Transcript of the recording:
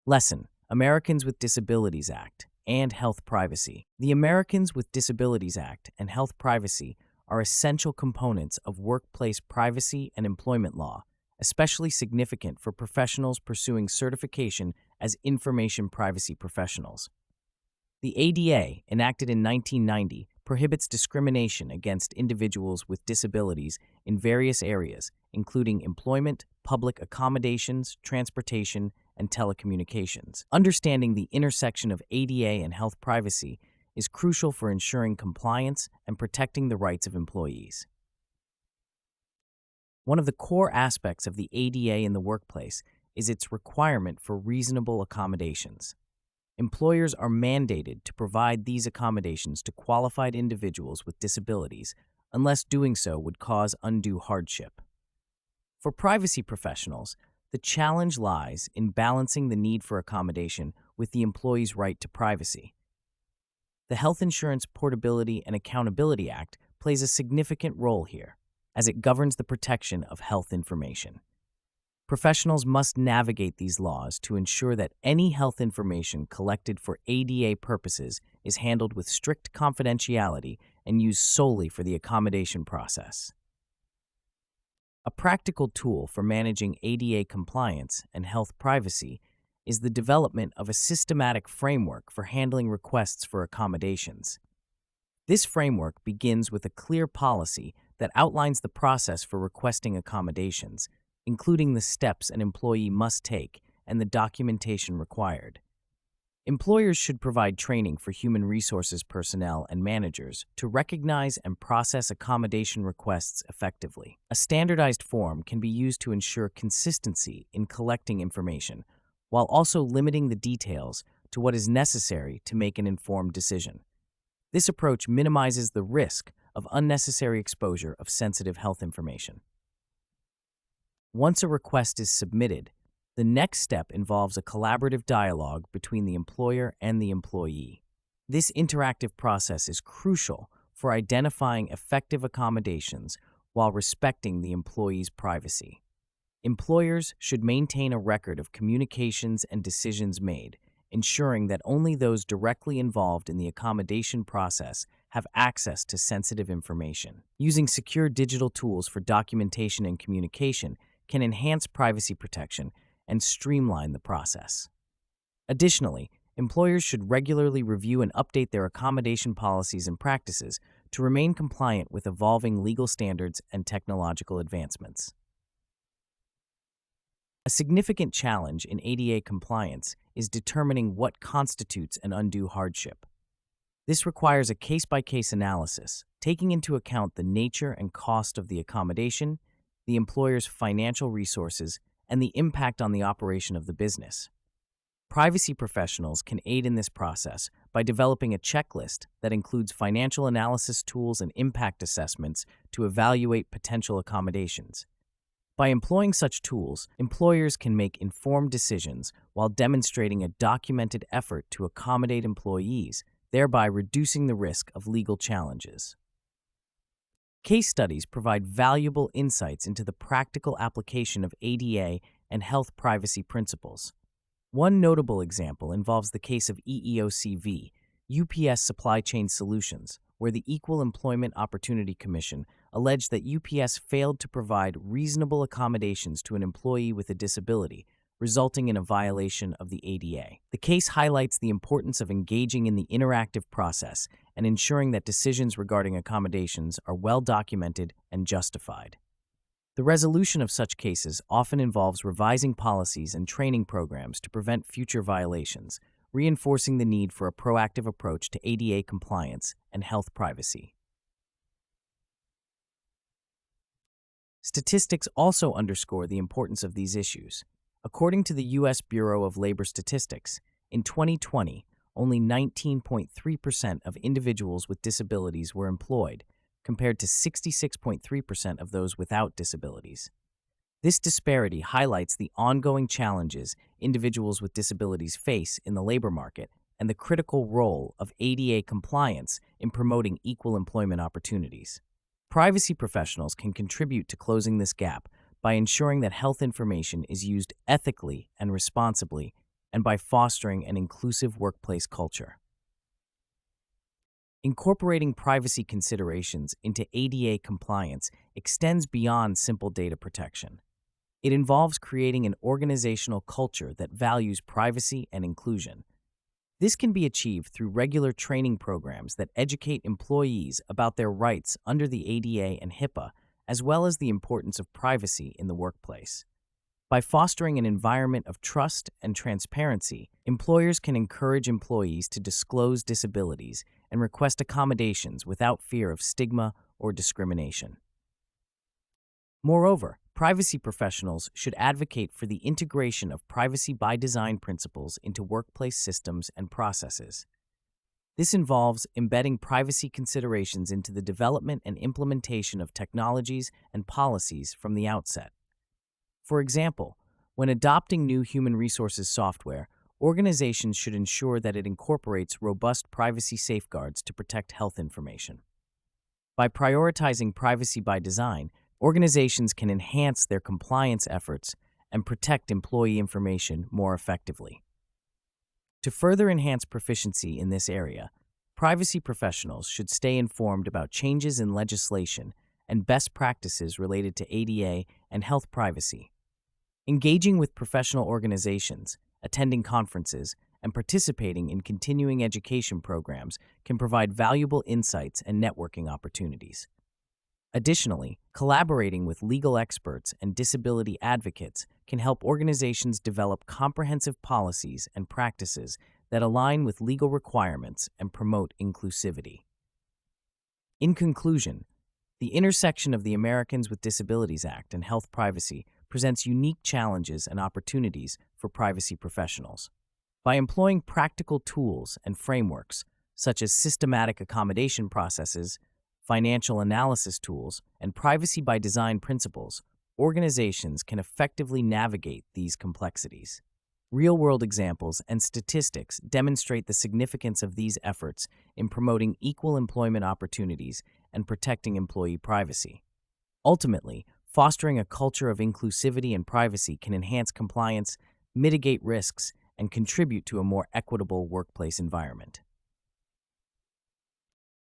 Lesson: Americans with Disabilities Act and Health Privacy. The Americans with Disabilities Act and Health Privacy are essential components of workplace privacy and employment law, especially significant for professionals pursuing certification as information privacy professionals. The ADA, enacted in 1990, prohibits discrimination against individuals with disabilities in various areas, including employment, public accommodations, transportation, and telecommunications. Understanding the intersection of ADA and health privacy is crucial for ensuring compliance and protecting the rights of employees. One of the core aspects of the ADA in the workplace is its requirement for reasonable accommodations. Employers are mandated to provide these accommodations to qualified individuals with disabilities, unless doing so would cause undue hardship. For privacy professionals, the challenge lies in balancing the need for accommodation with the employee's right to privacy. The Health Insurance Portability and Accountability Act plays a significant role here, as it governs the protection of health information. Professionals must navigate these laws to ensure that any health information collected for ADA purposes is handled with strict confidentiality and used solely for the accommodation process. A practical tool for managing ADA compliance and health privacy is the development of a systematic framework for handling requests for accommodations. This framework begins with a clear policy that outlines the process for requesting accommodations, including the steps an employee must take and the documentation required. Employers should provide training for human resources personnel and managers to recognize and process accommodation requests effectively. A standardized form can be used to ensure consistency in collecting information, while also limiting the details to what is necessary to make an informed decision. This approach minimizes the risk of unnecessary exposure of sensitive health information. Once a request is submitted, the next step involves a collaborative dialogue between the employer and the employee. This interactive process is crucial for identifying effective accommodations while respecting the employee's privacy. Employers should maintain a record of communications and decisions made, ensuring that only those directly involved in the accommodation process have access to sensitive information. Using secure digital tools for documentation and communication can enhance privacy protection and streamline the process. Additionally, employers should regularly review and update their accommodation policies and practices to remain compliant with evolving legal standards and technological advancements. A significant challenge in ADA compliance is determining what constitutes an undue hardship. This requires a case-by-case analysis, taking into account the nature and cost of the accommodation, the employer's financial resources, and the impact on the operation of the business. Privacy professionals can aid in this process by developing a checklist that includes financial analysis tools and impact assessments to evaluate potential accommodations. By employing such tools, employers can make informed decisions while demonstrating a documented effort to accommodate employees, thereby reducing the risk of legal challenges. Case studies provide valuable insights into the practical application of ADA and health privacy principles. One notable example involves the case of EEOC v. UPS Supply Chain Solutions, where the Equal Employment Opportunity Commission alleged that UPS failed to provide reasonable accommodations to an employee with a disability, resulting in a violation of the ADA. The case highlights the importance of engaging in the interactive process and ensuring that decisions regarding accommodations are well documented and justified. The resolution of such cases often involves revising policies and training programs to prevent future violations, reinforcing the need for a proactive approach to ADA compliance and health privacy. Statistics also underscore the importance of these issues. According to the U.S. Bureau of Labor Statistics, in 2020, only 19.3% of individuals with disabilities were employed, compared to 66.3% of those without disabilities. This disparity highlights the ongoing challenges individuals with disabilities face in the labor market and the critical role of ADA compliance in promoting equal employment opportunities. Privacy professionals can contribute to closing this gap by ensuring that health information is used ethically and responsibly and by fostering an inclusive workplace culture. Incorporating privacy considerations into ADA compliance extends beyond simple data protection. It involves creating an organizational culture that values privacy and inclusion. This can be achieved through regular training programs that educate employees about their rights under the ADA and HIPAA, as well as the importance of privacy in the workplace. By fostering an environment of trust and transparency, employers can encourage employees to disclose disabilities and request accommodations without fear of stigma or discrimination. Moreover, privacy professionals should advocate for the integration of privacy by design principles into workplace systems and processes. This involves embedding privacy considerations into the development and implementation of technologies and policies from the outset. For example, when adopting new human resources software, organizations should ensure that it incorporates robust privacy safeguards to protect health information. By prioritizing privacy by design, organizations can enhance their compliance efforts and protect employee information more effectively. To further enhance proficiency in this area, privacy professionals should stay informed about changes in legislation and best practices related to ADA and health privacy. Engaging with professional organizations, attending conferences, and participating in continuing education programs can provide valuable insights and networking opportunities. Additionally, collaborating with legal experts and disability advocates can help organizations develop comprehensive policies and practices that align with legal requirements and promote inclusivity. In conclusion, the intersection of the Americans with Disabilities Act and health privacy presents unique challenges and opportunities for privacy professionals. By employing practical tools and frameworks, such as systematic accommodation processes, financial analysis tools, and privacy by design principles, organizations can effectively navigate these complexities. Real-world examples and statistics demonstrate the significance of these efforts in promoting equal employment opportunities and protecting employee privacy. Ultimately, fostering a culture of inclusivity and privacy can enhance compliance, mitigate risks, and contribute to a more equitable workplace environment.